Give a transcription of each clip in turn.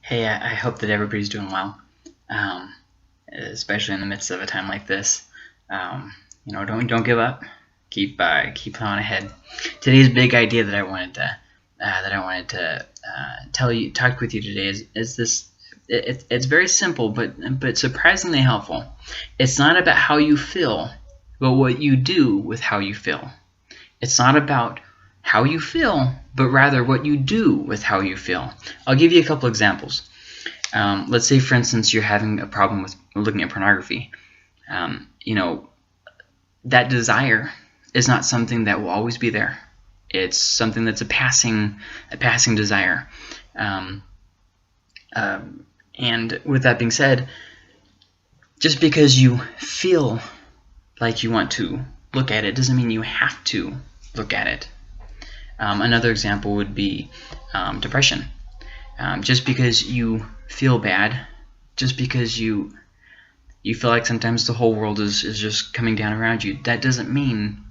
Hey, I hope that everybody's doing well, especially in the midst of a time like this. Don't give up. Keep plowing ahead. Today's big idea that I wanted to talk with you today is this. It's very simple, but surprisingly helpful. It's not about how you feel, but what you do with how you feel. It's not about how you feel, but rather what you do with how you feel. I'll give you a couple examples. Let's say, for instance, you're having a problem with looking at pornography. That desire is not something that will always be there. It's something that's a passing desire. And with that being said, just because you feel like you want to look at it doesn't mean you have to look at it. Another example would be depression. Just because you feel bad, just because you feel like sometimes the whole world is just coming down around you, that doesn't mean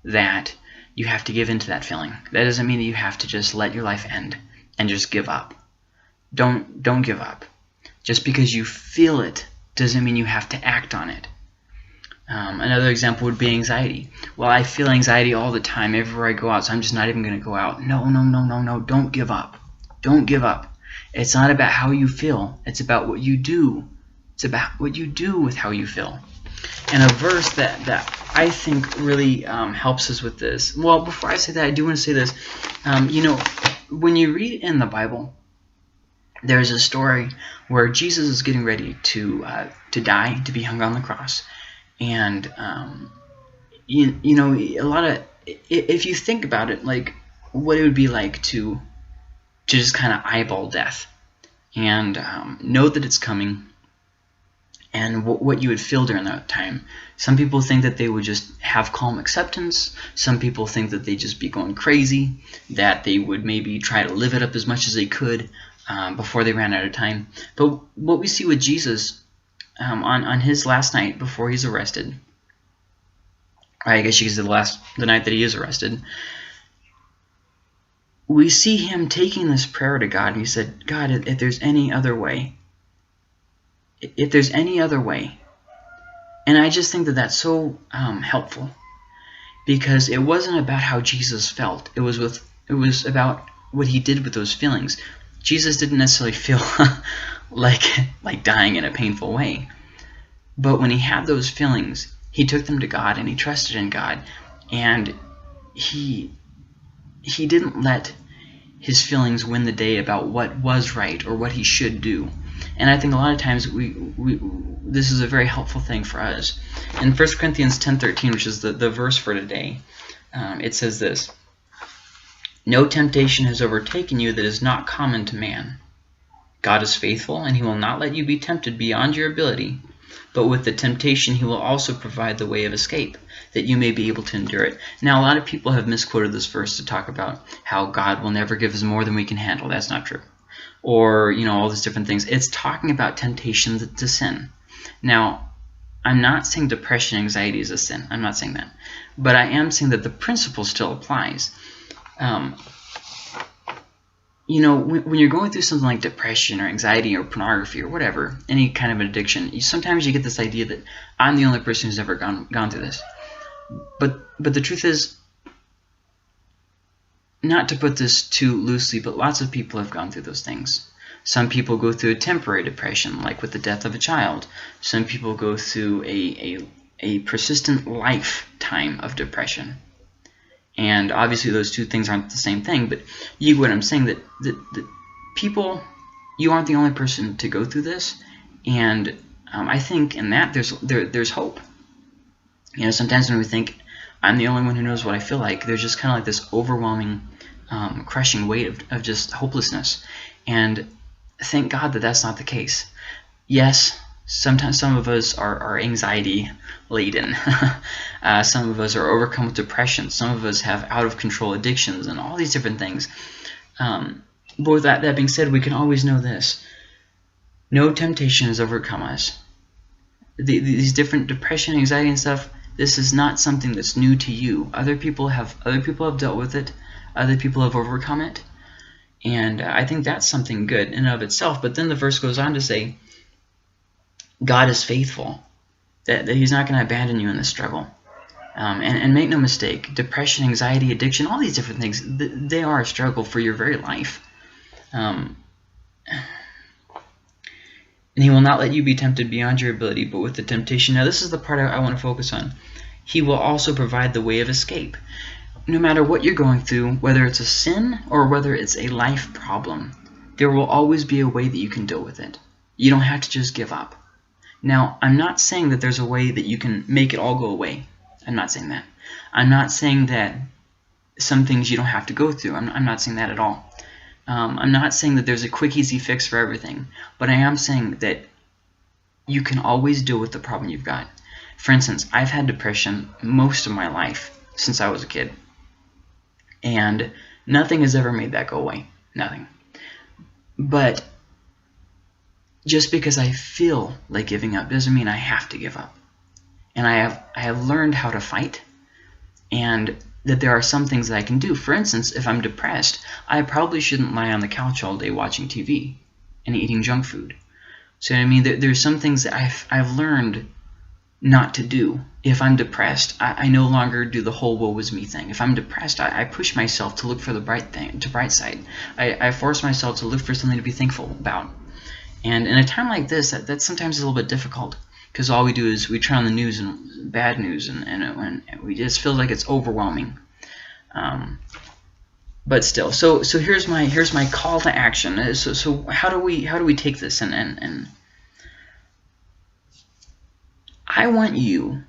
that you have to give in to that feeling. That doesn't mean that you have to just let your life end and just give up. Don't give up. Just because you feel it doesn't mean you have to act on it. Another example would be anxiety. Well, I feel anxiety all the time everywhere I go out, so I'm just not even going to go out. No, don't give up. Don't give up. It's not about how you feel. It's about what you do. It's about what you do with how you feel. And a verse that I think really helps us with this. Well, before I say that, I do want to say this. When you read in the Bible, there's a story where Jesus is getting ready to die, to be hung on the cross. And a lot of, if you think about it, like what it would be like to just kind of eyeball death and know that it's coming, and what you would feel during that time. Some people think that they would just have calm acceptance. Some people think that they'd just be going crazy, that they would maybe try to live it up as much as they could before they ran out of time. But what we see with Jesus on his last night before he's arrested, I guess you could say the night that he is arrested, we see him taking this prayer to God, and he said, God, if there's any other way, if there's any other way. And I just think that that's so helpful, because it wasn't about how Jesus felt. It was about what he did with those feelings. Jesus didn't necessarily feel like dying in a painful way. But when he had those feelings, he took them to God and he trusted in God, and he didn't let his feelings win the day about what was right or what he should do. And I think a lot of times this is a very helpful thing for us. In 1 Corinthians 10:13, which is the verse for today, it says this: No temptation has overtaken you that is not common to man. God is faithful, and he will not let you be tempted beyond your ability. But with the temptation, he will also provide the way of escape, that you may be able to endure it. Now, a lot of people have misquoted this verse to talk about how God will never give us more than we can handle. That's not true. Or, all these different things. It's talking about temptation to sin. Now, I'm not saying depression and anxiety is a sin. I'm not saying that. But I am saying that the principle still applies. When you're going through something like depression or anxiety or pornography or whatever, any kind of an addiction, sometimes you get this idea that I'm the only person who's ever gone through this. But the truth is, not to put this too loosely, but lots of people have gone through those things. Some people go through a temporary depression, like with the death of a child. Some people go through a persistent lifetime of depression. And obviously those two things aren't the same thing, but you get what I'm saying, that people, you aren't the only person to go through this. And I think in that there's hope. Sometimes when we think I'm the only one who knows what I feel like, there's just kind of like this overwhelming, crushing weight of just hopelessness. And thank God that that's not the case. Yes, sometimes some of us are anxiety laden. Some of us are overcome with depression. Some of us have out of control addictions and all these different things. But with that being said, we can always know this: no temptation has overcome us. These different depression, anxiety, and stuff, this is not something that's new to you. Other people have dealt with it. Other people have overcome it. And I think that's something good in and of itself. But then the verse goes on to say, God is faithful, that He's not going to abandon you in this struggle. And make no mistake, depression, anxiety, addiction, all these different things, they are a struggle for your very life. And He will not let you be tempted beyond your ability, but with the temptation. Now this is the part I want to focus on. He will also provide the way of escape. No matter what you're going through, whether it's a sin or whether it's a life problem, there will always be a way that you can deal with it. You don't have to just give up. Now, I'm not saying that there's a way that you can make it all go away. I'm not saying that. I'm not saying that some things you don't have to go through. I'm not saying that at all. I'm not saying that there's a quick, easy fix for everything. But I am saying that you can always deal with the problem you've got. For instance, I've had depression most of my life since I was a kid. And nothing has ever made that go away. Nothing. But just because I feel like giving up doesn't mean I have to give up. And I have learned how to fight, and that there are some things that I can do. For instance, if I'm depressed, I probably shouldn't lie on the couch all day watching TV and eating junk food. So I mean, there's some things that I've learned not to do. If I'm depressed, I no longer do the whole woe is me thing. If I'm depressed, I push myself to look for the bright side. I force myself to look for something to be thankful about. And in a time like this, that's sometimes a little bit difficult, because all we do is we turn on the news and bad news, and we just feel like it's overwhelming. But still, so here's my call to action. So how do we take this and I want you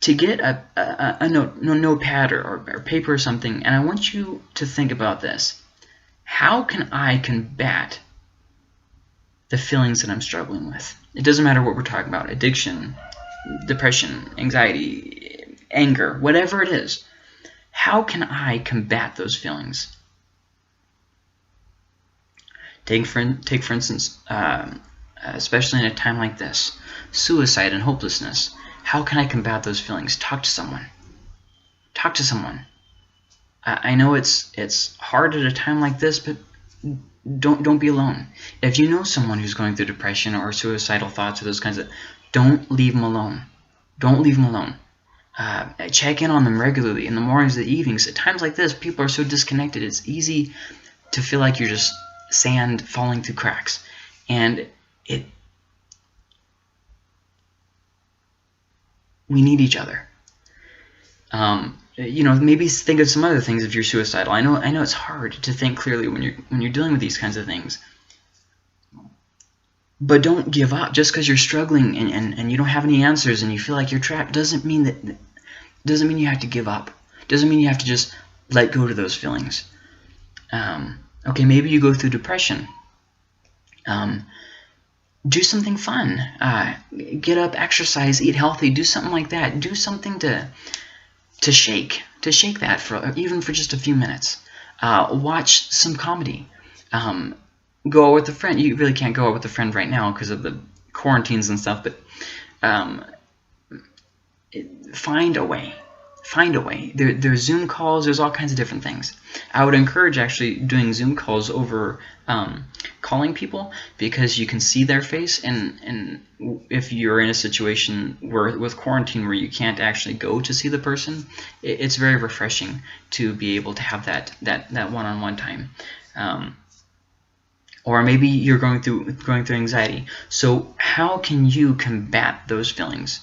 to get a notepad or paper or something, and I want you to think about this. How can I combat the feelings that I'm struggling with? It doesn't matter what we're talking about. Addiction, depression, anxiety, anger, whatever it is. How can I combat those feelings? Take for instance, especially in a time like this, suicide and hopelessness. How can I combat those feelings? Talk to someone. Talk to someone. I know it's hard at a time like this, but don't be alone. If you know someone who's going through depression or suicidal thoughts or those kinds of, don't leave them alone. Don't leave them alone. Check in on them regularly in the mornings, the evenings. At times like this, people are so disconnected. It's easy to feel like you're just sand falling through cracks, and we need each other. You know, maybe think of some other things if you're suicidal. I know it's hard to think clearly when you're dealing with these kinds of things. But don't give up. Just because you're struggling and you don't have any answers and you feel like you're trapped doesn't mean you have to give up. Doesn't mean you have to just let go to those feelings. Okay, maybe you go through depression. Do something fun. Get up, exercise, eat healthy. Do something like that. Do something to shake that for even for just a few minutes. Watch some comedy. Go out with a friend. You really can't go out with a friend right now because of the quarantines and stuff, but find a way. Find a way. There's Zoom calls. There's all kinds of different things. I would encourage actually doing Zoom calls over calling people, because you can see their face, and if you're in a situation with quarantine where you can't actually go to see the person, it's very refreshing to be able to have that one-on-one time. Or maybe you're going through anxiety. So how can you combat those feelings?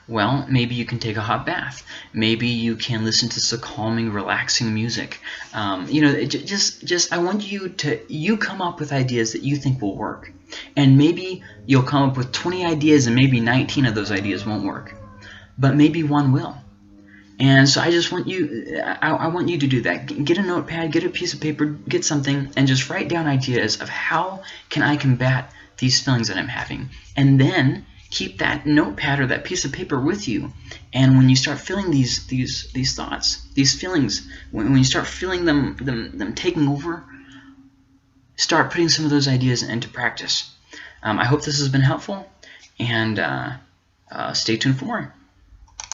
Well, maybe you can take a hot bath. Maybe you can listen to some calming, relaxing music. You know, I want you come up with ideas that you think will work. And maybe you'll come up with 20 ideas, and maybe 19 of those ideas won't work. But maybe one will. And so I just want you, I want you to do that. Get a notepad, get a piece of paper, get something, and just write down ideas of how can I combat these feelings that I'm having. And then keep that notepad or that piece of paper with you. And when you start feeling these thoughts, these feelings, when you start feeling them taking over, start putting some of those ideas into practice. I hope this has been helpful, and stay tuned for more.